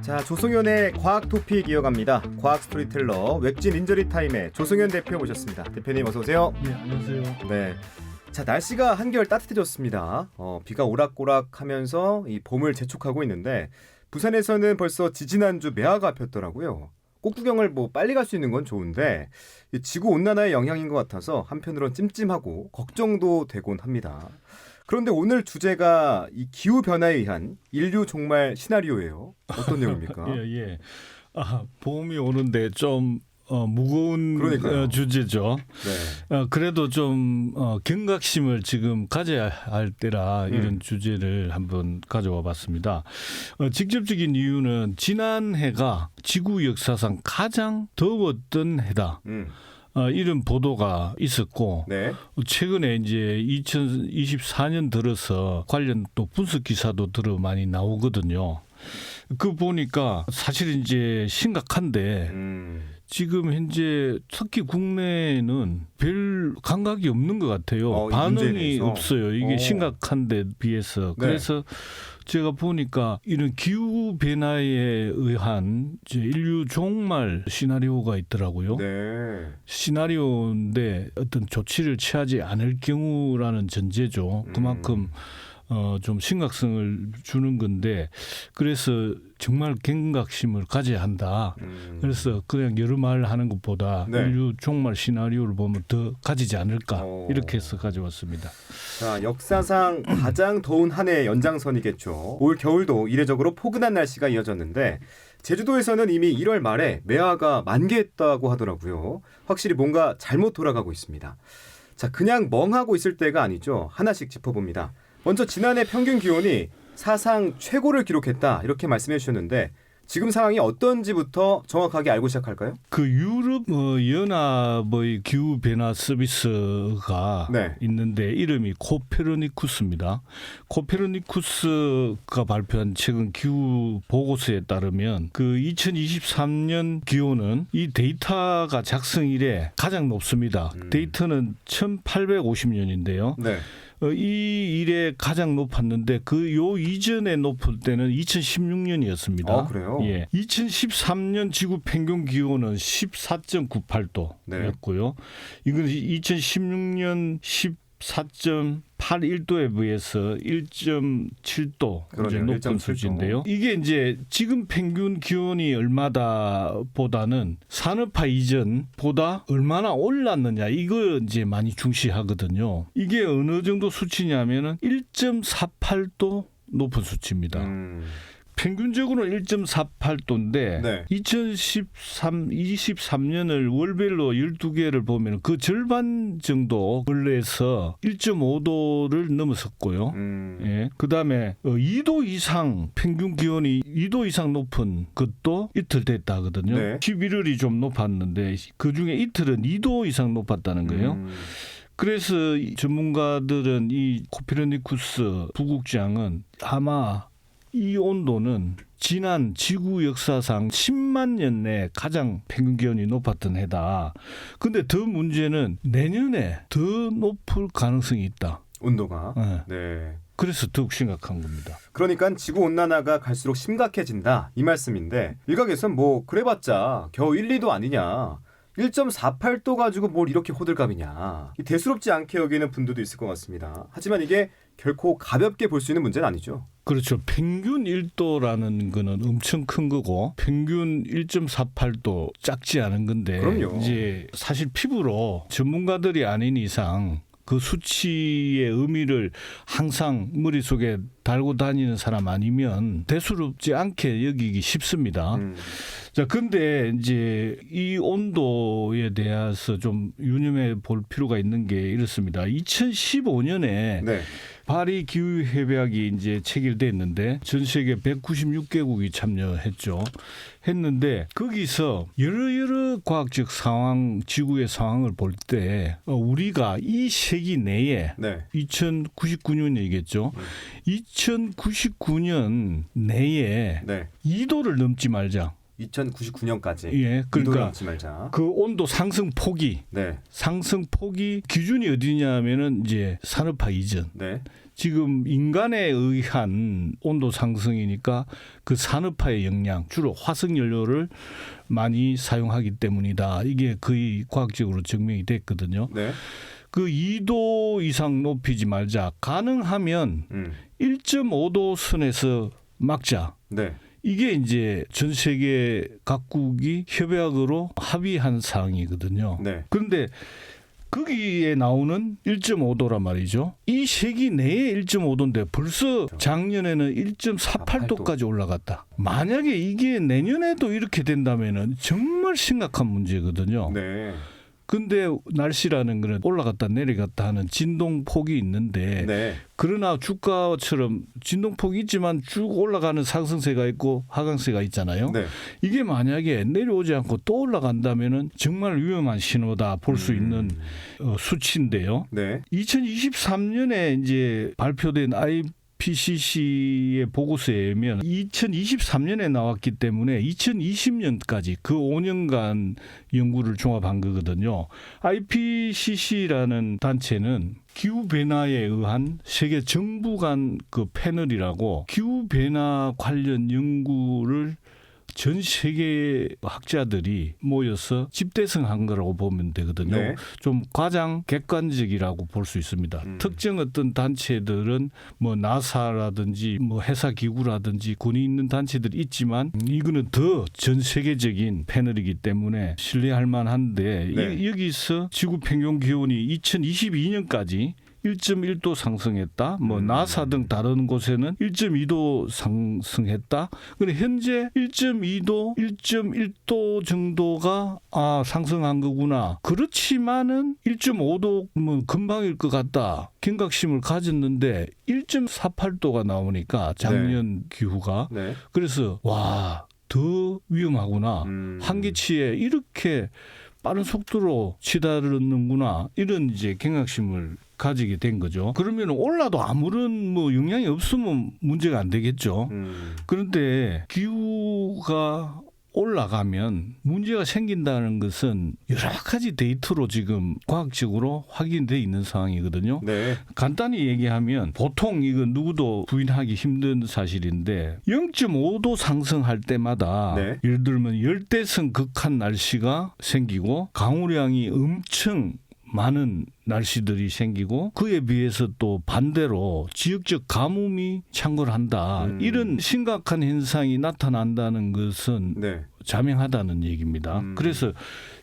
자, 조성현의 과학 토픽 이어갑니다. 과학 스토리텔러 웹진 인저리 타임의 조성현 대표 모셨습니다. 대표님 어서 오세요. 네, 안녕하세요. 네. 자, 날씨가 한결 따뜻해졌습니다. 비가 오락오락하면서 이 봄을 재촉하고 있는데 부산에서는 벌써 지지난주 매화가 폈더라고요. 꽃구경을 빨리 갈 수 있는 건 좋은데 이 지구 온난화의 영향인 것 같아서 한편으론 찜찜하고 걱정도 되곤 합니다. 그런데 오늘 주제가 이 기후 변화에 의한 인류 종말 시나리오예요. 어떤 내용입니까? 예. 봄이 오는데 좀 무거운 주제죠. 네. 그래도 좀 경각심을 지금 가져야 할 때라 이런 주제를 한번 가져와 봤습니다. 직접적인 이유는 지난 해가 지구 역사상 가장 더웠던 해다. 이런 보도가 있었고 네. 최근에 이제 2024년 들어서 관련 또 분석 기사도 들어 많이 나오거든요. 그 보니까 사실 이제 심각한데 지금 현재 특히 국내에는 별 감각이 없는 것 같아요. 반응이 없어요. 이게 심각한데 비해서. 네. 그래서 제가 보니까 이런 기후 변화에 의한 이제 인류 종말 시나리오가 있더라고요. 네. 시나리오인데 어떤 조치를 취하지 않을 경우라는 전제죠. 그만큼 좀 심각성을 주는 건데 그래서 정말 경각심을 가져야 한다. 그래서 그냥 여러 말 하는 것보다 인류 종말 시나리오를 보면 더 가지지 않을까 이렇게 해서 가져왔습니다. 자, 역사상 가장 더운 한 해의 연장선이겠죠. 올 겨울도 이례적으로 포근한 날씨가 이어졌는데 제주도에서는 이미 1월 말에 매화가 만개했다고 하더라고요. 확실히 뭔가 잘못 돌아가고 있습니다. 자, 그냥 멍하고 있을 때가 아니죠. 하나씩 짚어봅니다. 먼저 지난해 평균 기온이 사상 최고를 기록했다 이렇게 말씀해 주셨는데 지금 상황이 어떤지부터 정확하게 알고 시작할까요? 그 유럽 연합의 기후 변화 서비스가 있는데 이름이 코페르니쿠스입니다. 코페르니쿠스가 발표한 최근 기후 보고서에 따르면 그 2023년 기온은 이 데이터가 작성 이래 가장 높습니다. 데이터는 1850년인데요. 네. 이 일에 가장 높았는데 그 요 이전에 높을 때는 2016년이었습니다. 그래요? 예. 2013년 지구 평균 기온은 14.98도였고요. 이건 2016년 14.81도에 비해서 1.7도 이제 높은 수준인데요. 이게 이제 지금 평균 기온이 얼마다 보다는 산업화 이전보다 얼마나 올랐느냐 이거 이제 많이 중시하거든요. 이게 어느 정도 수치냐면은 1.48도 높은 수치입니다. 평균적으로는 1.48도인데 2023년을 월별로 12개를 보면 그 절반 정도 원래에서 1.5도를 넘어섰고요. 예. 그다음에 2도 이상 평균 기온이 2도 이상 높은 것도 이틀 됐다 하거든요. 11월이 좀 높았는데 그중에 이틀은 2도 이상 높았다는 거예요. 그래서 전문가들은 이 코페르니쿠스 부국장은 아마 이 온도는 지난 지구 역사상 10만 년 내 가장 평균 기온이 높았던 해다. 근데 더 문제는 내년에 더 높을 가능성이 있다. 온도가. 네. 그래서 더욱 심각한 겁니다. 그러니까 지구온난화가 갈수록 심각해진다 이 말씀인데 일각에선 그래봤자 겨우 1, 2도 아니냐. 1.48도 가지고 뭘 이렇게 호들갑이냐. 대수롭지 않게 여기는 분들도 있을 것 같습니다. 하지만 이게 결코 가볍게 볼 수 있는 문제는 아니죠. 그렇죠. 평균 1도라는 거는 엄청 큰 거고 평균 1.48도 작지 않은 건데 그럼요. 이제 사실 피부로 전문가들이 아닌 이상 그 수치의 의미를 항상 머릿속에 달고 다니는 사람 아니면 대수롭지 않게 여기기 쉽습니다. 자, 근데 이제 이 온도에 대해서 좀 유념해 볼 필요가 있는 게 이렇습니다. 2015년에 파리 기후 협약이 이제 체결됐는데 전 세계 196개국이 참여했죠. 했는데 거기서 여러 과학적 상황, 지구의 상황을 볼 때 우리가 이 세기 내에 2099년이겠죠. 2099년 내에 2도를 넘지 말자. 2099년까지. 예, 그러니까 말자. 그 온도 상승 폭이 기준이 어디냐면은 이제 산업화 이전. 지금 인간에 의한 온도 상승이니까 그 산업화의 영향, 주로 화석 연료를 많이 사용하기 때문이다. 이게 거의 과학적으로 증명이 됐거든요. 네. 그 2도 이상 높이지 말자. 가능하면 1.5도 선에서 막자. 네. 이게 이제 전 세계 각국이 협약으로 합의한 사항이거든요. 네. 그런데 거기에 나오는 1.5도란 말이죠. 이 세기 내에 1.5도인데 벌써 작년에는 1.48도까지 올라갔다. 만약에 이게 내년에도 이렇게 된다면은 정말 심각한 문제거든요. 네. 근데 날씨라는 거는 올라갔다 내려갔다 하는 진동폭이 있는데 네. 그러나 주가처럼 진동폭이 있지만 쭉 올라가는 상승세가 있고 하강세가 있잖아요. 네. 이게 만약에 내려오지 않고 또 올라간다면은 정말 위험한 신호다 볼 수 있는 수치인데요. 네. 2023년에 이제 발표된 IPCC의 보고서에 의하면 2023년에 나왔기 때문에 2020년까지 그 5년간 연구를 종합한 거거든요. IPCC라는 단체는 기후 변화에 의한 세계 정부 간 그 패널이라고 기후 변화 관련 연구를 전 세계 학자들이 모여서 집대성한 거라고 보면 되거든요. 네. 좀 과장 객관적이라고 볼 수 있습니다. 특정 어떤 단체들은 뭐 나사라든지 뭐 회사 기구라든지 군이 있는 단체들이 있지만 이거는 더 전 세계적인 패널이기 때문에 신뢰할 만한데 네. 여기서 지구 평균 기온이 2022년까지 1.1도 상승했다. 뭐 나사 등 다른 곳에는 1.2도 상승했다. 근데 현재 1.2도, 1.1도 정도가 상승한 거구나. 그렇지만은 1.5도 뭐 금방일 것 같다. 경각심을 가졌는데 1.48도가 나오니까 작년 기후가 네. 그래서 와, 더 위험하구나. 한계치에 이렇게 빠른 속도로 치달았는구나. 이런 이제 경각심을 가지게 된 거죠. 그러면 올라도 아무런 뭐 영향이 없으면 문제가 안 되겠죠. 그런데 기후가 올라가면 문제가 생긴다는 것은 여러 가지 데이터로 지금 과학적으로 확인돼 있는 상황이거든요. 네. 간단히 얘기하면 보통 이거 누구도 부인하기 힘든 사실인데 0.5도 상승할 때마다 네. 예를 들면 열대성 극한 날씨가 생기고 강우량이 엄청 많은 날씨들이 생기고 그에 비해서 또 반대로 지역적 가뭄이 창궐한다. 이런 심각한 현상이 나타난다는 것은 네. 자명하다는 얘기입니다. 그래서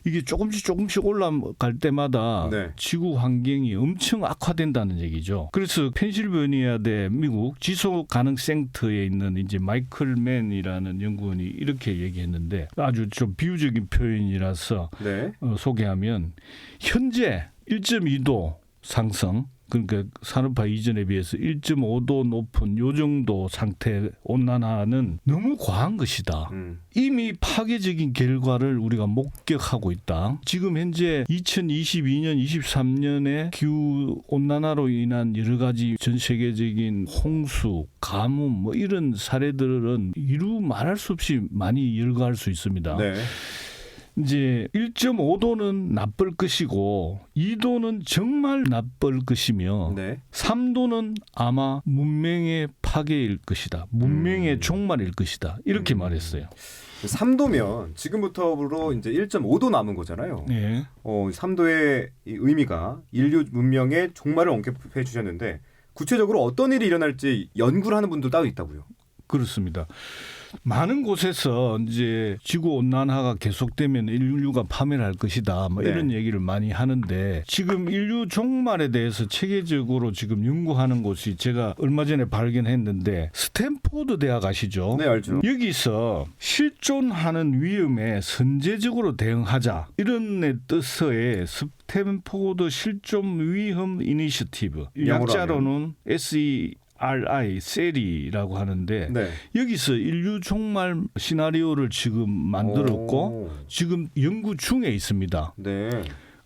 이게 조금씩 올라갈 때마다 네. 지구 환경이 엄청 악화된다는 얘기죠. 그래서 펜실베니아대 미국 지속 가능 센터에 있는 이제 마이클 맨이라는 연구원이 이렇게 얘기했는데 아주 좀 비유적인 표현이라서 네. 소개하면 현재 1.2도 상승 그러니까 산업화 이전에 비해서 1.5도 높은 요 정도 상태 온난화는 너무 과한 것이다. 이미 파괴적인 결과를 우리가 목격하고 있다. 지금 현재 2022년, 23년에 기후 온난화로 인한 여러 가지 전 세계적인 홍수, 가뭄 뭐 이런 사례들은 이루 말할 수 없이 많이 열거할 수 있습니다. 네. 이제 1.5도는 나쁠 것이고 2도는 정말 나쁠 것이며 네. 3도는 아마 문명의 파괴일 것이다. 문명의 종말일 것이다. 이렇게 말했어요. 3도면 지금부터로 이제 1.5도 남은 거잖아요. 네. 3도의 의미가 인류 문명의 종말을 언급해 주셨는데 구체적으로 어떤 일이 일어날지 연구를 하는 분도 따로 있다고요. 그렇습니다. 많은 곳에서 이제 지구 온난화가 계속되면 인류가 파멸할 것이다. 뭐 네. 이런 얘기를 많이 하는데 지금 인류 종말에 대해서 체계적으로 지금 연구하는 곳이 제가 얼마 전에 발견했는데 스탠포드 대학 아시죠? 네, 알죠. 여기서 실존하는 위험에 선제적으로 대응하자 이런 뜻의 스탠포드 실존 위험 이니셔티브 약자로는 SERI 셀이라고 하는데 여기서 인류 종말 시나리오를 지금 만들었고 지금 연구 중에 있습니다. 네.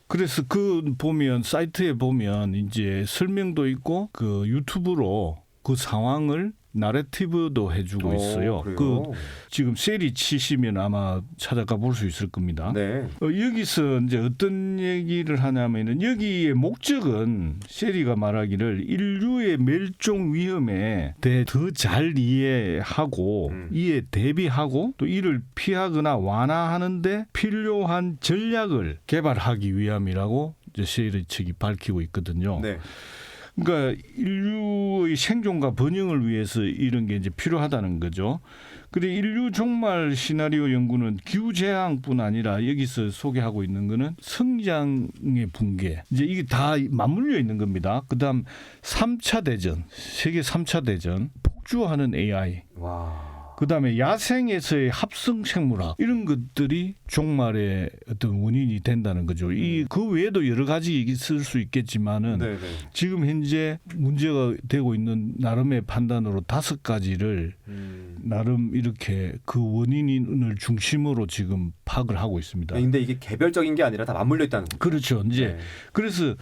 그래서 그 보면 사이트에 보면 이제 설명도 있고 그 유튜브로 그 상황을 나레티브도 해주고 있어요. 그래요? 그 지금 셀이 치시면 아마 찾아가 볼 수 있을 겁니다. 네. 여기서 이제 어떤 얘기를 하냐면은 여기의 목적은 셀이가 말하기를 인류의 멸종 위험에 대해 더 잘 이해하고 이에 대비하고 또 이를 피하거나 완화하는데 필요한 전략을 개발하기 위함이라고 이제 셀이 측이 밝히고 있거든요. 네. 그러니까 인류의 생존과 번영을 위해서 이런 게 이제 필요하다는 거죠. 그런데 인류 종말 시나리오 연구는 기후 재앙뿐 아니라 여기서 소개하고 있는 거는 성장의 붕괴. 이제 이게 다 맞물려 있는 겁니다. 그다음 3차 대전, 세계 3차 대전, 폭주하는 AI. 와. 그다음에 야생에서의 합성 생물학 이런 것들이 종말의 어떤 원인이 된다는 거죠. 이 그 외에도 여러 가지 있을 수 있겠지만은 네네. 지금 현재 문제가 되고 있는 나름의 판단으로 5가지를 나름 이렇게 그 원인을 중심으로 지금 파악을 하고 있습니다. 근데 이게 개별적인 게 아니라 다 맞물려 있다는 거죠. 그렇죠. 이제 네. 그래서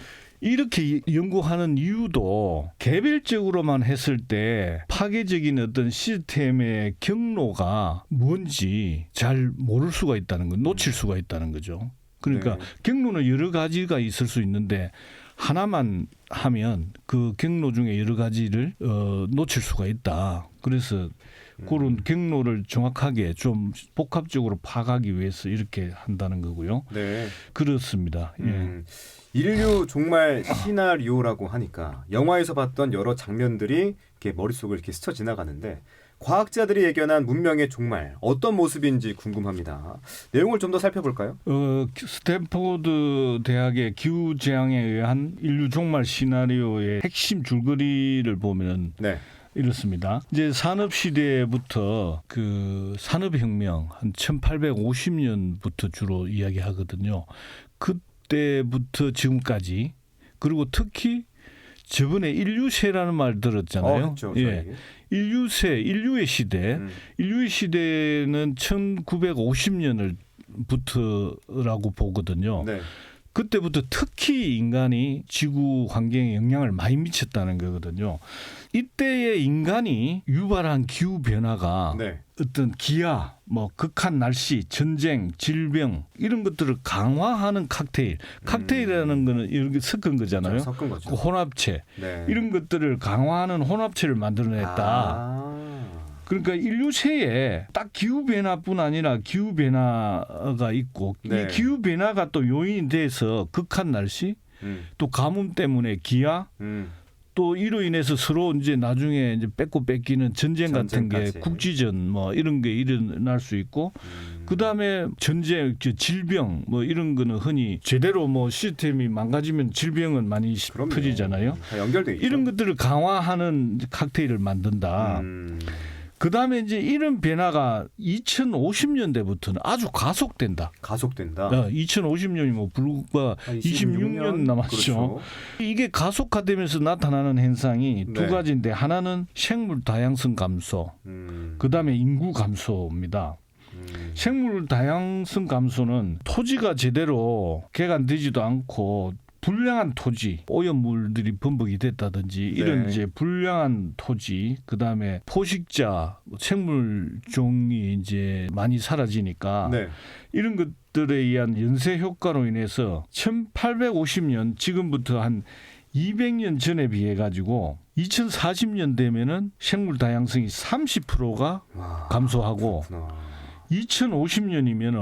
이렇게 연구하는 이유도 개별적으로만 했을 때 파괴적인 어떤 시스템의 경로가 뭔지 잘 모를 수가 있다는 거, 놓칠 수가 있다는 거죠. 그러니까 네. 경로는 여러 가지가 있을 수 있는데 하나만 하면 그 경로 중에 여러 가지를 놓칠 수가 있다. 그래서 그런 경로를 정확하게 좀 복합적으로 파악하기 위해서 이렇게 한다는 거고요. 네. 그렇습니다. 예. 인류 종말 시나리오라고 하니까 영화에서 봤던 여러 장면들이 이렇게 머릿속을 이렇게 스쳐 지나가는데 과학자들이 예견한 문명의 종말 어떤 모습인지 궁금합니다. 내용을 좀 더 살펴볼까요? 스탠포드 대학의 기후 재앙에 의한 인류 종말 시나리오의 핵심 줄거리를 보면 네. 이렇습니다. 이제 산업 시대부터 그 산업혁명 한 1850년부터 주로 이야기하거든요. 그때부터 지금까지 그리고 특히 저번에 인류세라는 말 들었잖아요. 그렇죠. 예. 인류세, 인류의 시대. 인류의 시대는 1950년을 부터라고 보거든요. 네. 그때부터 특히 인간이 지구 환경에 영향을 많이 미쳤다는 거거든요. 이때의 인간이 유발한 기후 변화가 네. 어떤 기아, 뭐 극한 날씨, 전쟁, 질병 이런 것들을 강화하는 칵테일. 칵테일이라는 거는 이렇게 섞은 거잖아요. 섞은 그 거죠. 혼합체. 네. 이런 것들을 강화하는 혼합체를 만들어냈다. 그러니까 인류세에 딱 기후 변화뿐 아니라 기후 변화가 있고 네. 이 기후 변화가 또 요인이 돼서 극한 날씨, 또 가뭄 때문에 기아, 또 이로 인해서 서로 이제 나중에 이제 뺏고 뺏기는 전쟁 같은 게 전쟁까지. 국지전 뭐 이런 게 일어날 수 있고 그다음에 전쟁, 질병 뭐 이런 거는 흔히 제대로 뭐 시스템이 망가지면 질병은 많이 그럼요. 퍼지잖아요. 다 연결돼 있죠. 이런 것들을 강화하는 칵테일을 만든다. 그다음에 이제 이런 변화가 2050년대부터는 아주 가속된다. 가속된다. 2050년이 뭐 불과 26년 남았죠. 그렇죠. 이게 가속화되면서 나타나는 현상이 네. 두 가지인데 하나는 생물 다양성 감소, 그다음에 인구 감소입니다. 생물 다양성 감소는 토지가 제대로 개간되지도 않고 불량한 토지, 오염물들이 범벅이 됐다든지 이런 네. 이제 불량한 토지, 그다음에 포식자, 생물종이 이제 많이 사라지니까 네. 이런 것들에 의한 연쇄 효과로 인해서 1850년 지금부터 한 200년 전에 비해 가지고 2040년 되면은 생물 다양성이 30%가 감소하고 그렇구나. 2050년이면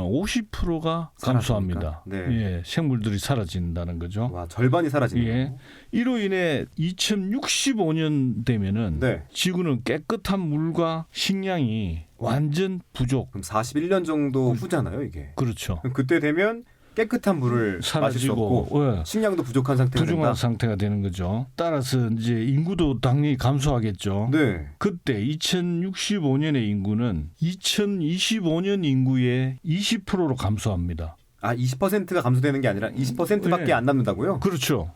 50%가 감소합니다. 네. 예, 생물들이 사라진다는 거죠. 와, 절반이 사라지네요. 예. 이로 인해 2065년 되면은 네. 지구는 깨끗한 물과 식량이 완전 부족. 그럼 41년 정도 후잖아요, 이게. 그렇죠. 그럼 그때 되면 깨끗한 물을 마실 수 사라지고 없고 예. 식량도 부족한 상태가 부족한 된다. 상태가 되는 거죠. 따라서 이제 인구도 당연히 감소하겠죠. 네. 그때 2065년의 인구는 2025년 인구의 20%로 감소합니다. 20%가 감소되는 게 아니라 20%밖에 네. 안 남는다고요? 그렇죠.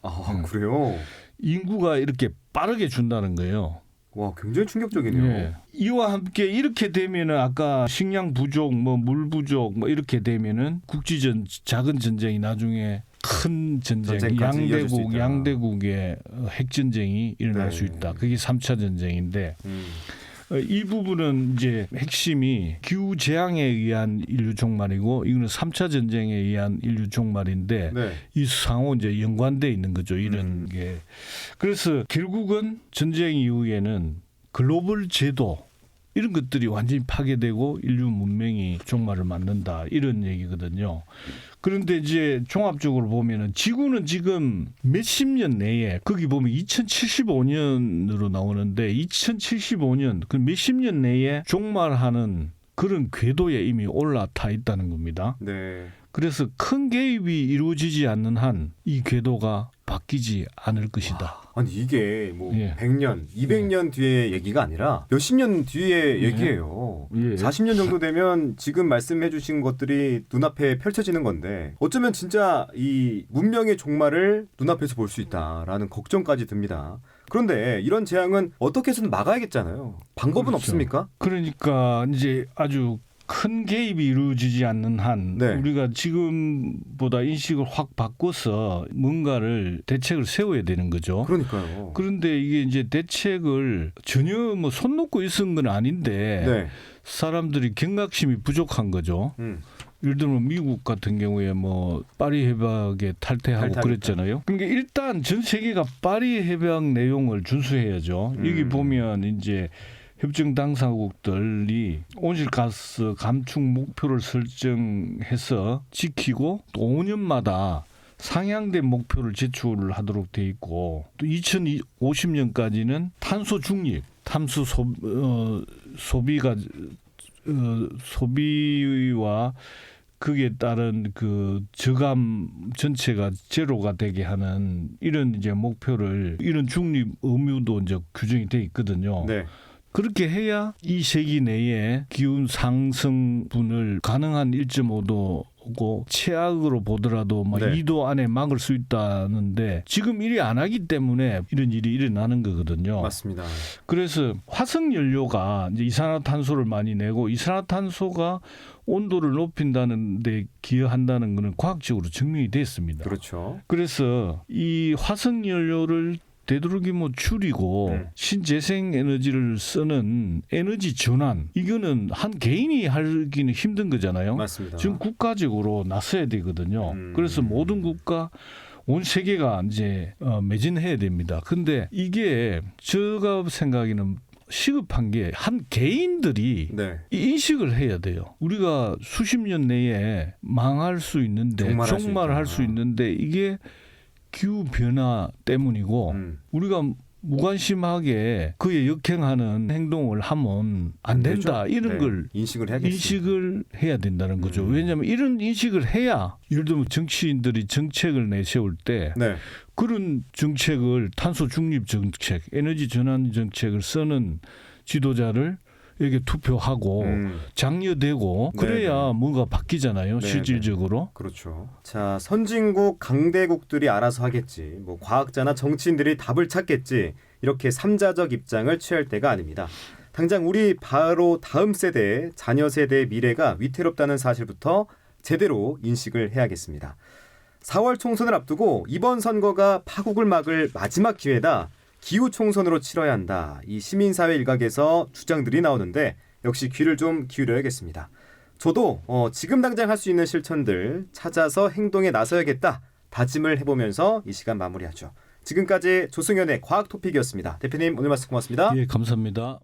그래요. 인구가 이렇게 빠르게 준다는 거예요. 와, 굉장히 충격적이네요. 예. 이와 함께 이렇게 되면은 아까 식량 부족, 뭐 물 부족, 뭐 이렇게 되면은 국지전 작은 전쟁이 나중에 큰 전쟁, 전쟁까지 이어질 수 있다. 양대국의 핵 전쟁이 일어날 네. 수 있다. 그게 3차 전쟁인데 이 부분은 이제 핵심이 기후 재앙에 의한 인류 종말이고 이거는 3차 전쟁에 의한 인류 종말인데 네. 이 상호 이제 연관돼 있는 거죠. 이런 게. 그래서 결국은 전쟁 이후에는 글로벌 제도 이런 것들이 완전히 파괴되고 인류 문명이 종말을 맞는다 이런 얘기거든요. 그런데 이제 종합적으로 보면은 지구는 지금 몇십 년 내에 거기 보면 2075년으로 나오는데 2075년 그 몇십 년 내에 종말하는 그런 궤도에 이미 올라타 있다는 겁니다. 네. 그래서 큰 개입이 이루어지지 않는 한 이 궤도가 바뀌지 않을 것이다. 아니 이게 뭐 예. 100년, 200년 뒤의 얘기가 아니라 몇십 년 뒤의 얘기예요. 예. 40년 정도 되면 지금 말씀해 주신 것들이 눈앞에 펼쳐지는 건데 어쩌면 진짜 이 문명의 종말을 눈앞에서 볼 수 있다라는 걱정까지 듭니다. 그런데 이런 재앙은 어떻게 해서든 막아야겠잖아요. 방법은 그렇죠. 없습니까? 그러니까 이제 아주 큰 개입이 이루어지지 않는 한 네. 우리가 지금보다 인식을 확 바꿔서 뭔가를 대책을 세워야 되는 거죠. 그러니까요. 그런데 이게 이제 대책을 전혀 뭐 손 놓고 있은 건 아닌데 네. 사람들이 경각심이 부족한 거죠. 예를 들면 미국 같은 경우에 뭐 파리 협약에 탈퇴하고 그랬잖아요. 그러니까 일단 전 세계가 파리 협약 내용을 준수해야죠. 여기 보면 이제 협정 당사국들이 온실가스 감축 목표를 설정해서 지키고 또 5년마다 상향된 목표를 제출을 하도록 돼 있고 또 2050년까지는 탄소 중립, 탄소 소비와 그에 따른 그 저감 전체가 제로가 되게 하는 이런 이제 목표를 이런 중립 의무도 이제 규정이 돼 있거든요. 네. 그렇게 해야 이 세기 내에 기온 상승분을 가능한 1.5도고 최악으로 보더라도 막 네. 2도 안에 막을 수 있다는데 지금 일이 안 하기 때문에 이런 일이 일어나는 거거든요. 맞습니다. 그래서 화석 연료가 이제 이산화탄소를 많이 내고 이산화탄소가 온도를 높인다는 데 기여한다는 것은 과학적으로 증명이 됐습니다. 그렇죠. 그래서 이 화석 연료를 되도록이면 줄이고 신재생 에너지를 쓰는 에너지 전환 이거는 한 개인이 하기는 힘든 거잖아요. 맞습니다. 지금 국가적으로 나서야 되거든요. 그래서 모든 국가 온 세계가 이제 매진해야 됩니다. 근데 이게 제가 생각에는 시급한 게 한 개인들이 네. 이 인식을 해야 돼요. 우리가 수십 년 내에 망할 수 있는데 종말할 수 있는데 이게 기후 변화 때문이고 우리가 무관심하게 그에 역행하는 행동을 하면 안 된다. 이런 걸 인식을 해야 된다는 거죠. 왜냐하면 이런 인식을 해야 예를 들면 정치인들이 정책을 내세울 때 네. 그런 정책을 탄소 중립 정책, 에너지 전환 정책을 쓰는 지도자를 이렇게 투표하고 장려되고 그래야 네네. 뭔가 바뀌잖아요. 네네. 실질적으로. 그렇죠. 자, 선진국 강대국들이 알아서 하겠지. 뭐 과학자나 정치인들이 답을 찾겠지. 이렇게 삼자적 입장을 취할 때가 아닙니다. 당장 우리 바로 다음 세대, 자녀 세대의 미래가 위태롭다는 사실부터 제대로 인식을 해야겠습니다. 4월 총선을 앞두고 이번 선거가 파국을 막을 마지막 기회다. 기후 총선으로 치러야 한다. 이 시민사회 일각에서 주장들이 나오는데 역시 귀를 좀 기울여야겠습니다. 저도 지금 당장 할 수 있는 실천들 찾아서 행동에 나서야겠다. 다짐을 해보면서 이 시간 마무리하죠. 지금까지 조승연의 과학토픽이었습니다. 대표님 오늘 말씀 고맙습니다. 예, 감사합니다.